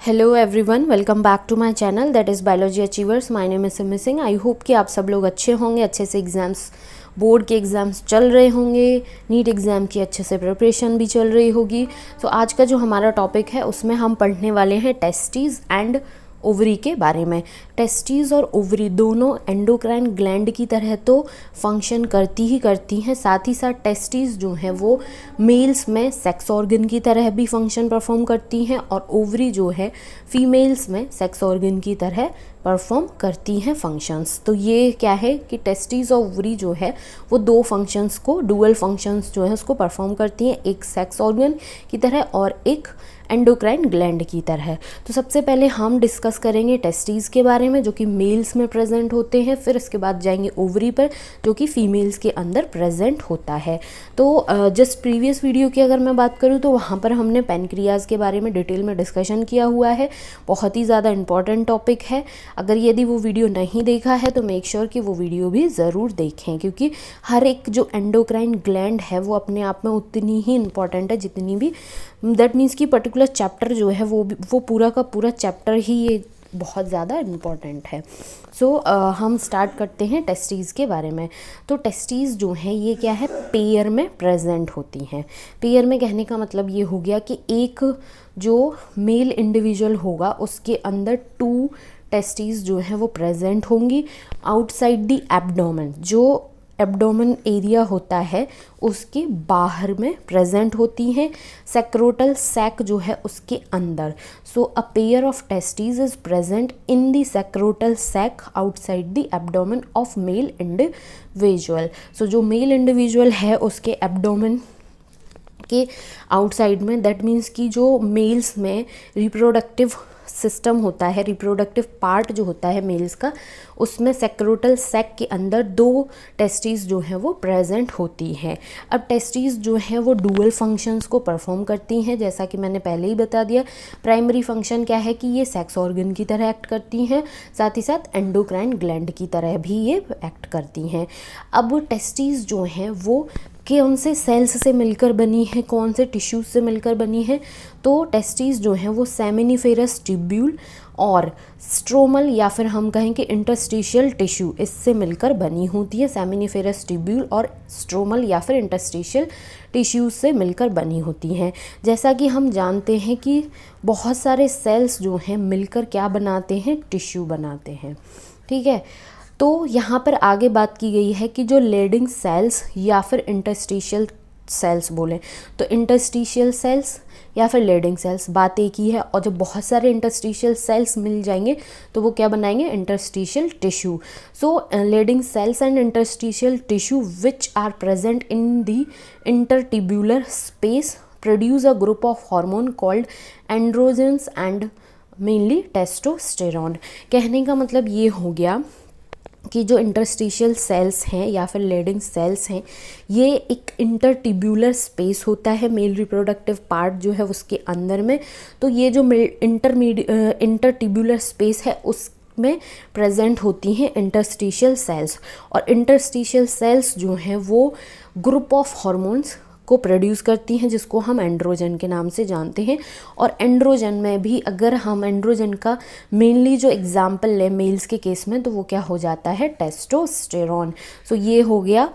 Hello everyone, welcome back to my channel that is biology achievers. My name is Simi Singh. I hope कि आप सब लोग अच्छे होंगे, अच्छे से एग्ज़ाम्स, बोर्ड के एग्ज़ाम्स चल रहे होंगे, नीट एग्ज़ाम की अच्छे से प्रिपरेशन भी चल रही होगी। तो आज का जो हमारा टॉपिक है उसमें हम पढ़ने वाले हैं टेस्टिस एंड ओवरी के बारे में। टेस्टिस और ओवरी दोनों एंडोक्राइन ग्लैंड की तरह तो फंक्शन करती ही करती हैं, साथ ही साथ टेस्टिस जो हैं वो मेल्स में सेक्स ऑर्गन की तरह भी फंक्शन परफॉर्म करती हैं और ओवरी जो है फीमेल्स में सेक्स ऑर्गन की तरह परफॉर्म करती हैं फंक्शंस। तो ये क्या है कि टेस्टिस और ओवरी जो है वो दो फंक्शंस को, डुअल फंक्शंस जो है उसको परफॉर्म करती हैं, एक सेक्स ऑर्गन की तरह और एक एंडोक्राइन ग्लैंड की तरह। तो सबसे पहले हम डिस्कस करेंगे टेस्टिस के बारे में जो कि मेल्स में प्रेजेंट होते हैं, फिर इसके बाद जाएंगे ओवरी पर जो कि फीमेल्स के अंदर प्रेजेंट होता है। तो जस्ट प्रीवियस वीडियो की अगर मैं बात करूँ तो वहाँ पर हमने पैनक्रियाज के बारे में डिटेल में डिस्कशन किया हुआ है। बहुत ही ज़्यादा इंपॉर्टेंट टॉपिक है। अगर यदि वो वीडियो नहीं देखा है तो मेक श्योर कि वो वीडियो भी ज़रूर देखें, क्योंकि हर एक जो एंडोक्राइन ग्लैंड है वो अपने आप में उतनी ही इंपॉर्टेंट है जितनी भी, दैट मीन्स कि पर्टिकुलर चैप्टर जो है वो पूरा का पूरा चैप्टर ही ये बहुत ज़्यादा इम्पॉर्टेंट है। सो हम स्टार्ट करते हैं टेस्टिस के बारे में। तो टेस्टिस जो हैं ये क्या है, पेयर में प्रेजेंट होती हैं। पेयर में कहने का मतलब ये हो गया कि एक जो मेल इंडिविजुअल होगा उसके अंदर 2 टेस्टिस जो हैं वो प्रेजेंट होंगी आउटसाइड द एब्डोमेन। जो एब्डोमेन एरिया होता है उसके बाहर में प्रेजेंट होती हैं, सेक्रोटल सैक जो है उसके अंदर। So a pair of testis is present in the scrotal sac outside the abdomen of male individual. So जो मेल इंडिविजुअल है उसके एब्डोमेन के आउटसाइड में, दैट मीन्स कि जो मेल्स में रिप्रोडक्टिव सिस्टम होता है, रिप्रोडक्टिव पार्ट जो होता है मेल्स का, उसमें सेक्रोटल सैक के अंदर 2 टेस्टिस जो हैं वो प्रेजेंट होती हैं। अब टेस्टिस जो हैं वो डुअल फंक्शंस को परफॉर्म करती हैं, जैसा कि मैंने पहले ही बता दिया। प्राइमरी फंक्शन क्या है कि ये सेक्स ऑर्गन की तरह एक्ट करती हैं, साथ ही साथ एंडोक्राइन ग्लैंड की तरह भी ये एक्ट करती हैं। अब टेस्टिस जो हैं वो कौन से सेल्स से मिलकर बनी है, कौन से टिश्यूज से मिलकर बनी है, तो टेस्टिस जो हैं वो सेमिनिफेरस ट्यूब्यूल और स्ट्रोमल या फिर हम कहें कि इंटरस्टिशियल टिश्यू, इससे मिलकर बनी होती है। सेमिनिफेरस ट्यूब्यूल और स्ट्रोमल या फिर इंटरस्टिशियल टिश्यूज से मिलकर बनी होती हैं। जैसा कि हम जानते हैं कि बहुत सारे सेल्स जो हैं मिलकर क्या बनाते हैं, टिश्यू बनाते हैं। ठीक है, तो यहाँ पर आगे बात की गई है कि जो लेडिंग सेल्स या फिर इंटरस्टिशियल सेल्स बोलें तो इंटरस्टिशियल सेल्स या फिर लेडिंग सेल्स, बात एक ही है। और जब बहुत सारे इंटरस्टिशियल सेल्स मिल जाएंगे तो वो क्या बनाएंगे, interstitial tissue. So Leydig cells and interstitial tissue which are present in the intertubular space produce a group of hormone called androgens and mainly testosterone. कहने का मतलब ये हो गया कि जो इंटरस्टिशियल सेल्स हैं या फिर लेडिंग सेल्स हैं, ये एक इंटरट्यूब्यूलर स्पेस होता है मेल रिप्रोडक्टिव पार्ट जो है उसके अंदर में। तो ये जो इंटरट्यूब्यूलर स्पेस है उसमें प्रेजेंट होती हैं इंटरस्टिशियल सेल्स, और इंटरस्टिशियल सेल्स जो हैं वो ग्रुप ऑफ हार्मोन्स को प्रोड्यूस करती हैं जिसको हम एंड्रोजन के नाम से जानते हैं। और एंड्रोजन में भी अगर हम एंड्रोजन का मेनली जो एग्जाम्पल लें मेल्स के केस में तो वो क्या हो जाता है, टेस्टोस्टेरोन। सो ये हो गया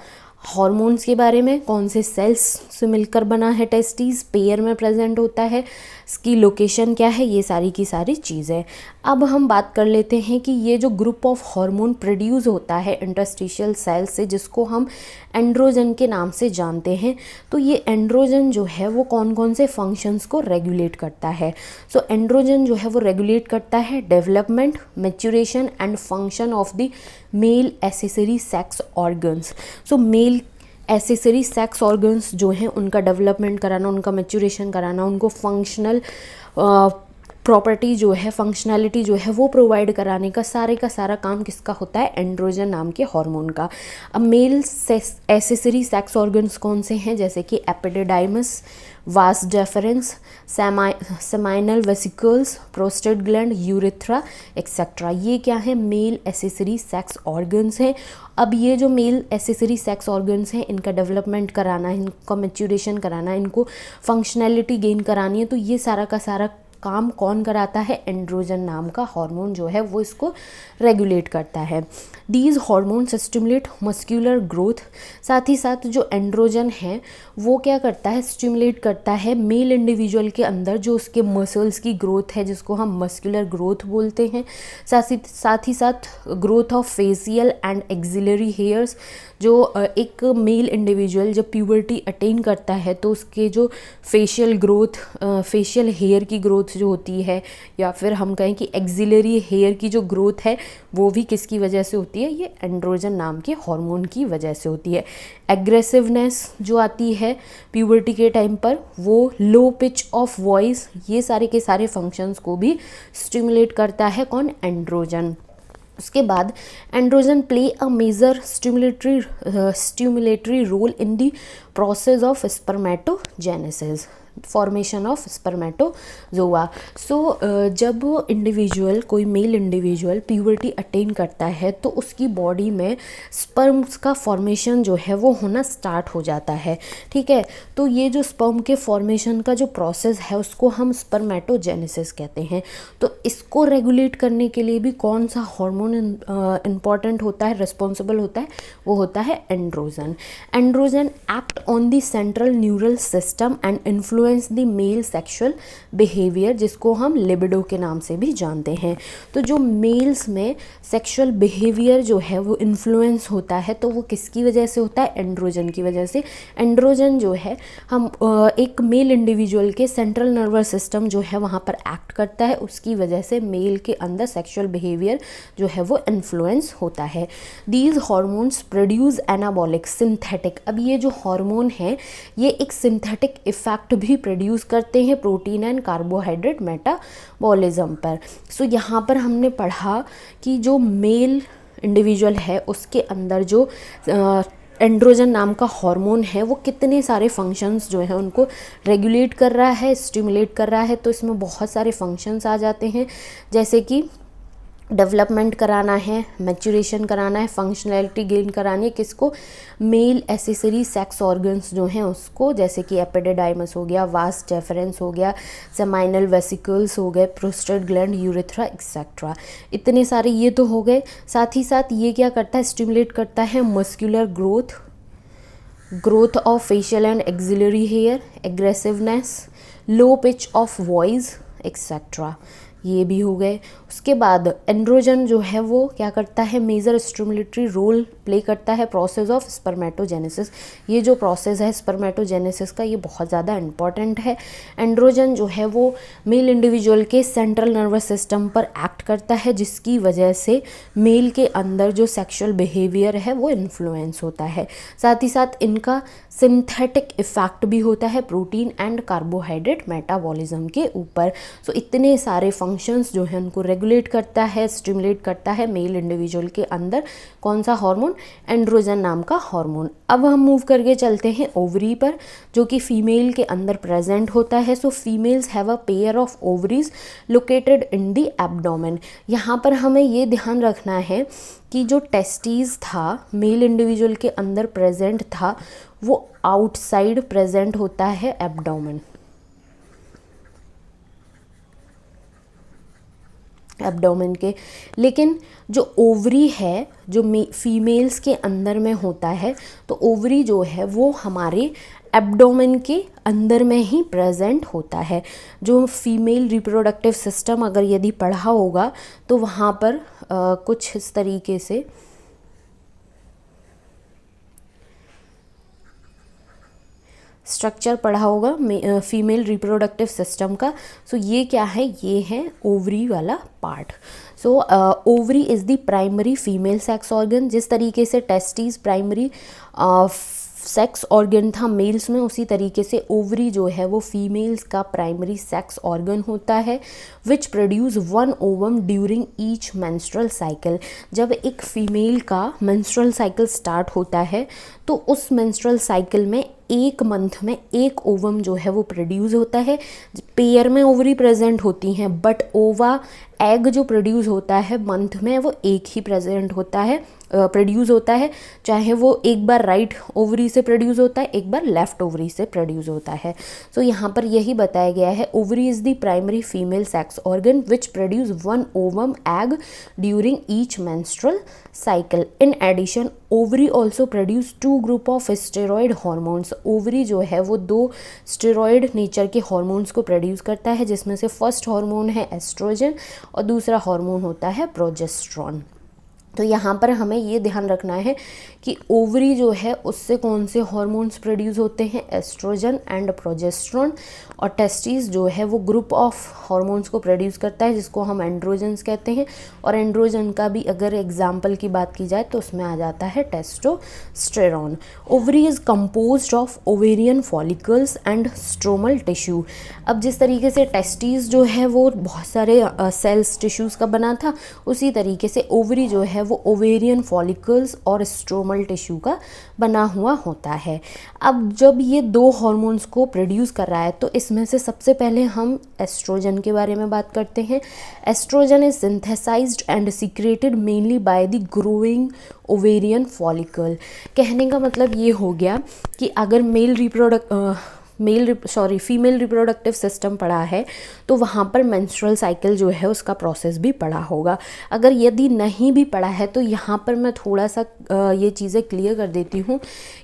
हार्मोन्स के बारे में, कौन से सेल्स से मिलकर बना है टेस्टिस, पेयर में प्रेजेंट होता है, इसकी लोकेशन क्या है, ये सारी की सारी चीज़ें। अब हम बात कर लेते हैं कि ये जो ग्रुप ऑफ हार्मोन प्रोड्यूस होता है इंटरस्टिशियल सेल से जिसको हम एंड्रोजन के नाम से जानते हैं, तो ये एंड्रोजन जो है वो कौन कौन से फंक्शंस को रेगुलेट करता है। सो एंड्रोजन जो है वो रेगुलेट करता है development, maturation and function of the male accessory sex organs. So male accessory sex organs जो हैं उनका डेवलपमेंट कराना, उनका मैच्यूरेशन कराना, उनको फंक्शनल प्रॉपर्टी जो है, फंक्शनैलिटी जो है वो प्रोवाइड कराने का सारा काम किसका होता है, एंड्रोजन नाम के हार्मोन का। अब मेल एसेसरी सेक्स ऑर्गन्स कौन से हैं, जैसे कि epididymis, vas deferens, seminal vesicles, prostate gland, urethra etcetera. ये क्या है, मेल एसेसरी सेक्स ऑर्गन्स हैं। अब ये जो मेल एसेसरी सेक्स ऑर्गन्स हैं इनका डेवलपमेंट कराना है, इनका मैच्यूरेशन कराना है, इनको फंक्शनैलिटी गेन करानी है, तो ये सारा का सारा काम कौन कराता है, एंड्रोजन नाम का हार्मोन जो है वो इसको रेगुलेट करता है। These hormones stimulate muscular growth, साथ ही साथ जो एंड्रोजन है वो क्या करता है, स्टिमुलेट करता है मेल इंडिविजुअल के अंदर जो उसके मसल्स की ग्रोथ है, जिसको हम मस्कुलर ग्रोथ बोलते हैं। साथ ही साथ growth of facial and axillary hairs, जो एक मेल इंडिविजुअल जब प्यूबर्टी अटेन करता है तो उसके जो फेशियल ग्रोथ, फेशियल हेयर की ग्रोथ जो होती है, या फिर हम कहें कि एक्सिलरी हेयर की जो ग्रोथ है वो भी किसकी वजह से होती है, ये एंड्रोजन नाम के हार्मोन की वजह से होती है। एग्रेसिवनेस जो आती है प्यूबर्टी के टाइम पर, वो लो पिच ऑफ वॉइस, ये सारे के सारे फंक्शंस को भी स्टिमुलेट करता है कौन, एंड्रोजन। उसके बाद androgen play a major stimulatory role in the process of spermatogenesis, formation of spermatozoa. So जब इंडिविजुअल, कोई मेल इंडिविजुअल प्यूबर्टी अटेन करता है तो उसकी बॉडी में स्पर्म्स का फॉर्मेशन जो है वो होना स्टार्ट हो जाता है, ठीक है। तो ये जो स्पर्म के फॉर्मेशन का जो प्रोसेस है उसको हम स्पर्मेटोजेनेसिस कहते हैं। तो इसको रेगुलेट करने के लिए भी कौन सा हार्मोन इम्पॉर्टेंट होता है, रिस्पॉन्सिबल होता है, वो होता है androgen. Androgen act on the central neural system and influence the male sexual behaviour, जिसको हम लिबिडो के नाम से भी जानते हैं। तो जो मेल्स में सेक्सुअल बिहेवियर जो है वो इन्फ्लुएंस होता है, तो वो किसकी वजह से होता है, एंड्रोजन की वजह से। एंड्रोजन जो है हम एक मेल इंडिविजुअल के सेंट्रल नर्वस सिस्टम जो है वहाँ पर एक्ट करता है, उसकी वजह से मेल के अंदर सेक्सुअल बिहेवियर जो है वो इन्फ्लुएंस होता है। These hormones produce anabolic synthetic, अब ये जो हार्मोन है ये एक सिंथेटिक इफेक्ट भी प्रोड्यूस करते हैं प्रोटीन एंड कार्बोहाइड्रेट मेटाबॉलिज्म पर। सो यहाँ पर हमने पढ़ा कि जो मेल इंडिविजुअल है उसके अंदर जो एंड्रोजन नाम का हार्मोन है वो कितने सारे फंक्शंस जो है उनको रेगुलेट कर रहा है, स्टिमुलेट कर रहा है। तो इसमें बहुत सारे फंक्शंस आ जाते हैं, जैसे कि डेवलपमेंट कराना है, मैच्योरेशन कराना है, फंक्शनैलिटी गेन करानी है, किसको, मेल एसेसरी सेक्स ऑर्गन्स जो हैं उसको, जैसे कि एपिडिडाइमस हो गया, वास डेफरेंस हो गया, सेमाइनल वेसिकल्स हो गए, प्रोस्टेट ग्लैंड, यूरेथ्रा एक्सेट्रा, इतने सारे ये तो हो गए। साथ ही साथ ये क्या करता है, स्टिमुलेट करता है muscular growth of facial and axillary hair, aggressiveness, low pitch of voice etcetera, ये भी हो गए। उसके बाद एंड्रोजन जो है वो क्या करता है, मेजर स्टिमुलेटरी रोल प्ले करता है प्रोसेस ऑफ स्पर्मेटोजेनेसिस। ये जो प्रोसेस है स्पर्मेटोजेनेसिस का ये बहुत ज़्यादा इम्पॉर्टेंट है। एंड्रोजन जो है वो मेल इंडिविजुअल के सेंट्रल नर्वस सिस्टम पर एक्ट करता है, जिसकी वजह से मेल के अंदर जो सेक्सुअल बिहेवियर है वो इन्फ्लुएंस होता है। साथ ही साथ इनका सिंथेटिक इफेक्ट भी होता है प्रोटीन एंड कार्बोहाइड्रेट मेटाबॉलिज्म के ऊपर। सो इतने सारे फंक्शंस जो है उनको रेगुलेट करता है, स्टिमुलेट करता है मेल इंडिविजुअल के अंदर कौन सा हार्मोन, एंड्रोजन नाम का हार्मोन। अब हम मूव करके चलते हैं ओवरी पर, जो कि फीमेल के अंदर प्रेजेंट होता है। So females have a pair of ovaries located in the abdomen. यहाँ पर हमें ये ध्यान रखना है कि जो टेस्टीज था मेल इंडिविजुअल के अंदर प्रेजेंट था वो आउटसाइड प्रेजेंट होता है एब्डोमेन, एब्डोमेन के। लेकिन जो ओवरी है जो फीमेल्स के अंदर में होता है, तो ओवरी जो है वो हमारे एब्डोमेन के अंदर में ही प्रेजेंट होता है। जो फीमेल रिप्रोडक्टिव सिस्टम अगर यदि पढ़ा होगा तो वहाँ पर कुछ इस तरीके से स्ट्रक्चर पढ़ा होगा फीमेल रिप्रोडक्टिव सिस्टम का। सो ये क्या है, ये है ओवरी वाला part. So ovary is the primary female sex organ. जिस तरीके से टेस्टिस प्राइमरी सेक्स ऑर्गन था मेल्स में, उसी तरीके से ओवरी जो है वो फीमेल्स का प्राइमरी सेक्स ऑर्गन होता है, विच produce one ovum during each menstrual cycle. जब एक फीमेल का मेंस्ट्रुअल साइकिल स्टार्ट होता है तो उस मेंस्ट्रुअल साइकिल में एक मंथ में एक ओवम जो है वो प्रोड्यूस होता है। पेयर में ओवरी प्रेजेंट होती हैं, बट ओवा एग जो प्रोड्यूस होता है मंथ में वो एक ही प्रेजेंट होता है, प्रोड्यूस होता है, चाहे वो एक बार राइट ओवरी से प्रोड्यूस होता है, एक बार लेफ्ट ओवरी से प्रोड्यूस होता है। सो यहाँ पर यही बताया गया है, ovary is the primary female sex organ which produce one ovum egg during each menstrual cycle. In addition ovary also produce two group of steroid hormones. Ovary जो है वो दो स्टेरॉयड नेचर के हॉर्मोन्स को प्रोड्यूस करता है, जिसमें से फर्स्ट हार्मोन है एस्ट्रोजन और दूसरा हार्मोन होता है प्रोजेस्टेरॉन। तो यहाँ पर हमें ये ध्यान रखना है कि ओवरी जो है उससे कौन से हार्मोन्स प्रोड्यूस होते हैं, एस्ट्रोजन एंड प्रोजेस्टेरॉन, और टेस्टिस जो है वो ग्रुप ऑफ हार्मोन्स को प्रोड्यूस करता है जिसको हम एंड्रोजन्स कहते हैं। और एंड्रोजन का भी अगर एग्जाम्पल की बात की जाए तो उसमें आ जाता है testosterone. Ovary is composed of ovarian follicles and stromal tissue. अब जिस तरीके से टेस्टिस जो है वो बहुत सारे सेल्स टिश्यूज़ का बना था, उसी तरीके से ओवरी जो है वो ओवेरियन फॉलिकल्स और स्ट्रोमल टिश्यू का बना हुआ होता है। अब जब ये दो हार्मोन्स को प्रोड्यूस कर रहा है तो इसमें से सबसे पहले हम एस्ट्रोजन के बारे में बात करते हैं। Estrogen is synthesized and secreted mainly by the growing ovarian follicle. कहने का मतलब ये हो गया कि अगर फीमेल रिप्रोडक्टिव सिस्टम पढ़ा है तो वहाँ पर मेंस्ट्रुअल साइकिल जो है उसका प्रोसेस भी पढ़ा होगा। अगर यदि नहीं भी पढ़ा है तो यहाँ पर मैं थोड़ा सा ये चीज़ें क्लियर कर देती हूँ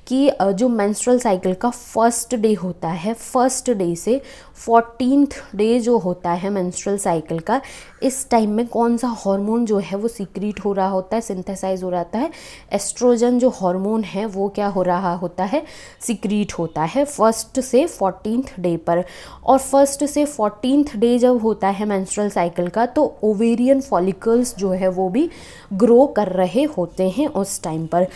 कि जो मेंस्ट्रुअल साइकिल का फर्स्ट डे होता है, फर्स्ट डे से 14th डे जो होता है मेंस्ट्रुअल साइकिल का, इस टाइम में कौन सा हार्मोन जो है वो सीक्रेट हो रहा होता है, सिंथेसाइज हो रहा है। एस्ट्रोजन जो हार्मोन है वो क्या हो रहा होता है, सीक्रेट होता है फर्स्ट से 14th डे पर। और फर्स्ट से 14th डे जब होता है मेंस्ट्रुअल साइकिल का तो ओवेरियन फॉलिकल्स जो है वो भी ग्रो कर रहे होते हैं उस टाइम पर।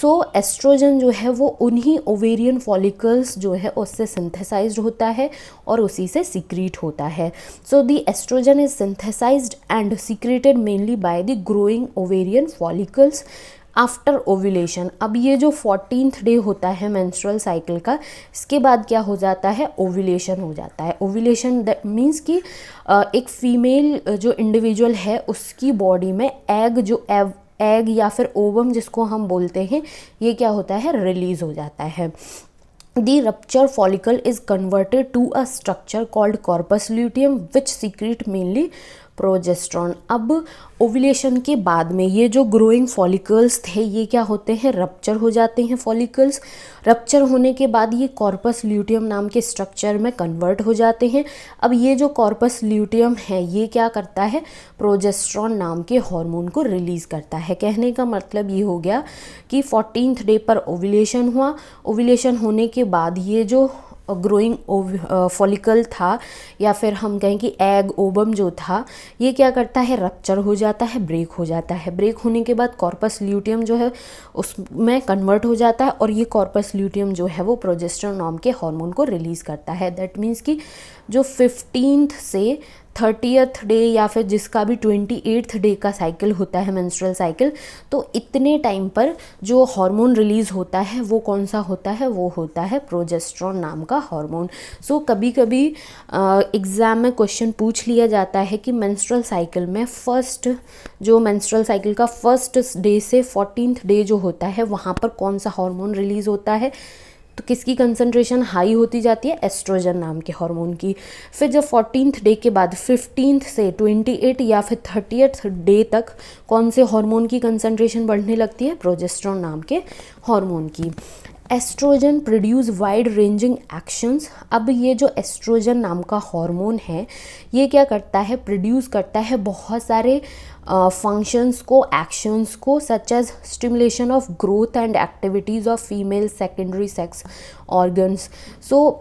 सो एस्ट्रोजन जो है वो उन्हीं ओवेरियन फॉलिकल्स जो है उससे सिंथेसाइज्ड होता है और उसी से सीक्रेट होता है। So the estrogen is synthesized and secreted mainly by the growing ovarian follicles after ovulation. अब ये जो 14th डे होता है मेंस्ट्रुअल साइकिल का, इसके बाद क्या हो जाता है, ओव्यूलेशन हो जाता है। ओव्यूलेशन दैट मीन्स कि एक फीमेल जो इंडिविजुअल है उसकी बॉडी में एग या फिर ओवम जिसको हम बोलते हैं, ये क्या होता है, रिलीज हो जाता है। The rupture follicle is converted to a structure called corpus luteum which secrete mainly progesterone. अब ओव्यूलेशन के बाद में ये जो ग्रोइंग फॉलिकल्स थे ये क्या होते हैं, रप्चर हो जाते हैं फॉलिकल्स। रप्चर होने के बाद ये कॉर्पस ल्यूटियम नाम के स्ट्रक्चर में कन्वर्ट हो जाते हैं। अब ये जो कॉर्पस ल्यूटियम है ये क्या करता है, प्रोजेस्ट्रॉन नाम के हार्मोन को रिलीज़ करता है। कहने का मतलब ये हो गया कि 14th डे पर ओव्यूलेशन हुआ, ओव्यूलेशन होने के बाद ये जो ग्रोइंग फॉलिकल था या फिर हम कहें कि एग ओबम जो था ये क्या करता है, रप्चर हो जाता है, ब्रेक हो जाता है। ब्रेक होने के बाद कॉर्पस ल्यूटियम जो है उसमें कन्वर्ट हो जाता है और ये कॉर्पस ल्यूटियम जो है वो प्रोजेस्टेरोन नाम के हार्मोन को रिलीज़ करता है। दैट मीन्स कि जो 15th से 30th डे या फिर जिसका भी 28th डे का साइकिल होता है मेंस्ट्रुअल साइकिल, तो इतने टाइम पर जो हार्मोन रिलीज़ होता है वो कौन सा होता है, वो होता है प्रोजेस्टेरोन नाम का हार्मोन। सो कभी कभी एग्ज़ाम में क्वेश्चन पूछ लिया जाता है कि मेंस्ट्रुअल साइकिल में जो मेंस्ट्रुअल साइकिल का फर्स्ट डे से 14th डे जो होता है वहाँ पर कौन सा हार्मोन रिलीज़ होता है, तो किसकी कंसंट्रेशन हाई होती जाती है, एस्ट्रोजन नाम के हार्मोन की। फिर जब 14th डे के बाद 15th से 28 या फिर 30th डे तक कौन से हार्मोन की कंसंट्रेशन बढ़ने लगती है, प्रोजेस्टेरोन नाम के हार्मोन की। Estrogen produce wide ranging actions. अब ये जो एस्ट्रोजन नाम का हार्मोन है ये क्या करता है, प्रोड्यूस करता है बहुत सारे फंक्शंस को, एक्शंस को, such as stimulation of growth and activities of female secondary sex organs. So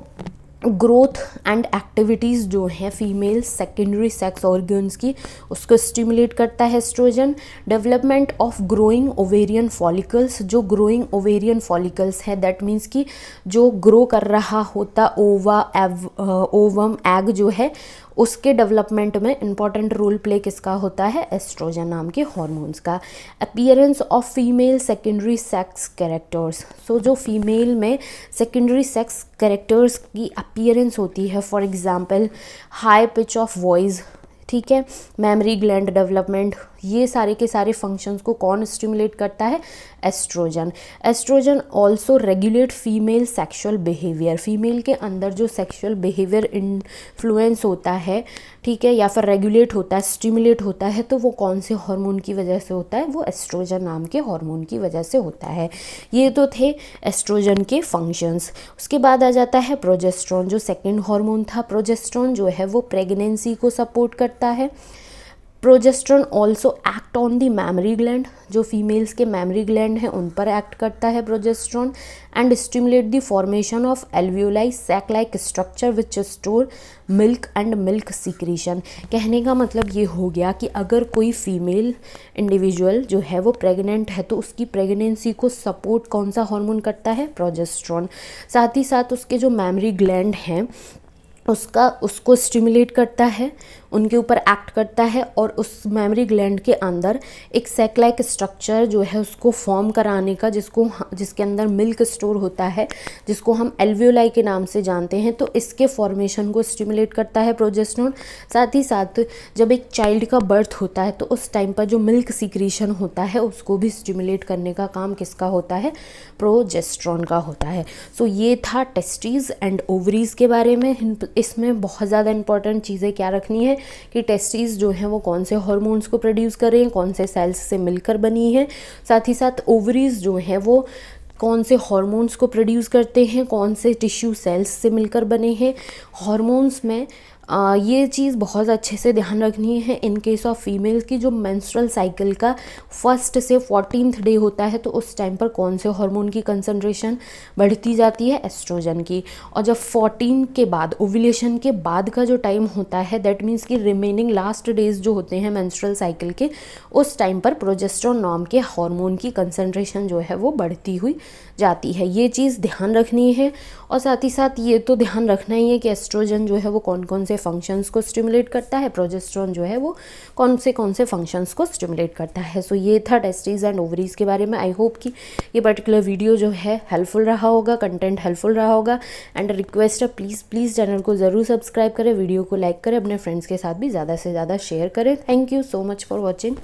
growth and activities जो हैं फीमेल सेकेंडरी सेक्स ऑर्गन्स की उसको स्टिमुलेट करता है estrogen. Development of growing ovarian follicles, जो ग्रोइंग ओवेरियन फॉलिकल्स है that means कि जो ग्रो कर रहा होता ओवम एग जो है उसके डेवलपमेंट में इंपॉर्टेंट रोल प्ले किसका होता है, एस्ट्रोजन नाम के हॉर्मोन्स का। Appearance of female secondary sex characters, so जो फीमेल में सेकेंडरी सेक्स कैरेक्टर्स की अपीयरेंस होती है, for example high pitch of voice, ठीक है, मेमोरी ग्लैंड डेवलपमेंट, ये सारे के सारे फंक्शंस को कौन स्टिमुलेट करता है, estrogen. Estrogen also regulate female sexual behaviour, female के अंदर जो सेक्सुअल बिहेवियर इन्फ्लुएंस होता है, ठीक है, या फिर रेगुलेट होता है, स्टिमुलेट होता है, तो वो कौन से हार्मोन की वजह से होता है, वो एस्ट्रोजन नाम के हार्मोन की वजह से होता है। ये तो थे एस्ट्रोजन के फंक्शंस। उसके बाद आ जाता है प्रोजेस्टेरॉन, जो सेकेंड हार्मोन था। प्रोजेस्टेरॉन जो है वो प्रेगनेंसी को सपोर्ट करता है। Progesterone also act on the memory gland, जो फीमेल्स के मेमोरी ग्लैंड हैं उन पर एक्ट करता है progesterone, and stimulate the formation of alveoli sac like structure which store milk and milk secretion. कहने का मतलब ये हो गया कि अगर कोई फीमेल इंडिविजुअल जो है वो प्रेग्नेंट है तो उसकी प्रेगनेंसी को सपोर्ट कौन सा हार्मोन करता है, प्रोजेस्टेरॉन। साथ ही साथ उसके जो मेमोरी ग्लैंड हैं उसको स्टिमुलेट करता है, उनके ऊपर एक्ट करता है, और उस मेमोरी ग्लैंड के अंदर एक सैक लाइक स्ट्रक्चर जो है उसको फॉर्म कराने का, जिसके अंदर मिल्क स्टोर होता है, जिसको हम एल्वियोलाई के नाम से जानते हैं, तो इसके फॉर्मेशन को स्टिमुलेट करता है प्रोजेस्टेरॉन। साथ ही साथ जब एक चाइल्ड का बर्थ होता है तो उस टाइम पर जो मिल्क सीक्रेशन होता है उसको भी स्टिमुलेट करने का काम किसका होता है, प्रोजेस्टेरॉन का होता है। सो ये था टेस्टिस एंड ओवरीज के बारे में। इसमें बहुत ज़्यादा इंपॉर्टेंट चीज़ें क्या रखनी है कि टेस्टिस जो हैं वो कौन से हार्मोन्स को प्रोड्यूस कर रहे हैं, कौन से सेल्स से मिलकर बनी है। साथ ही साथ ओवरीज जो हैं वो कौन से हार्मोन्स को प्रोड्यूस करते हैं, कौन से टिश्यू सेल्स से मिलकर बने हैं। हार्मोन्स में ये चीज़ बहुत अच्छे से ध्यान रखनी है। इन केस ऑफ फीमेल की जो मेंस्ट्रुअल साइकिल का 1st से 14th डे होता है तो उस टाइम पर कौन से हार्मोन की कंसंट्रेशन बढ़ती जाती है, एस्ट्रोजन की। और जब 14 के बाद, ओव्यूलेशन के बाद का जो टाइम होता है, दैट मीन्स कि रिमेनिंग लास्ट डेज जो होते हैं मेंस्ट्रुअल साइकिल के, उस टाइम पर प्रोजेस्टेरॉन नाम के हार्मोन की कंसंट्रेशन जो है वो बढ़ती हुई जाती है। ये चीज़ ध्यान रखनी है। और साथ ही साथ ये तो ध्यान रखना ही है कि एस्ट्रोजन जो है वो कौन कौन से फंक्शंस को स्टिमुलेट करता है, प्रोजेस्टेरॉन जो है वो कौन से फंक्शंस को स्टिमुलेट करता है। सो ये था टेस्टिस एंड ओवरीज के बारे में। आई होप कि ये पर्टिकुलर वीडियो जो है हेल्पफुल रहा होगा, कंटेंट हेल्पफुल रहा होगा। एंड रिक्वेस्ट है, प्लीज़ चैनल को ज़रूर सब्सक्राइब करें, वीडियो को लाइक करें, अपने फ्रेंड्स के साथ भी ज़्यादा से ज़्यादा शेयर करें। Thank you so much for watching.